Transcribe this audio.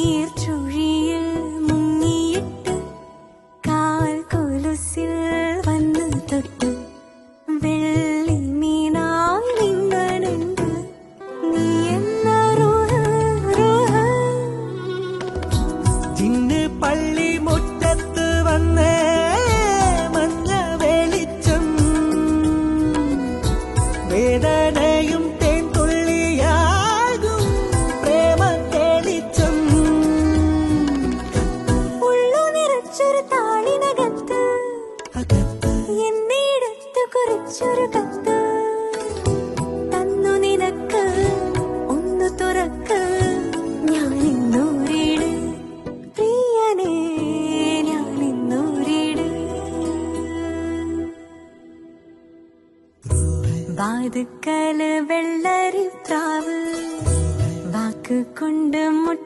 നീർച്ചുഴിയിൽ മുങ്ങിയിട്ട് കാൽ കൊലുസിൽ വന്ന് തൊട്ട് വെള്ളി മീനായി നിങ്ങളുണ്ട് നീ എന്ന ജിന്ന് പള്ളി മുറ്റത്ത് വന്നേ മഞ്ഞ വെളിച്ചം വേദനയും തേൻതുള്ളിയാകും പ്രേമ തെളിച്ചം ഉള്ളു നിറച്ചൊരു താളിനകത്ത് എന്നിടത്ത് കുറിച്ചൊരു കത്ത് തന്നു നിനക്ക് ഒന്ന് തുറക്ക് ഞാനിന്നൂരീട് പ്രിയനേ ഞാനിന്നൂരീട് വാതുക്കല് വെള്ളരിപ്രാവ് വാക്ക് കൊണ്ട് മുട്ട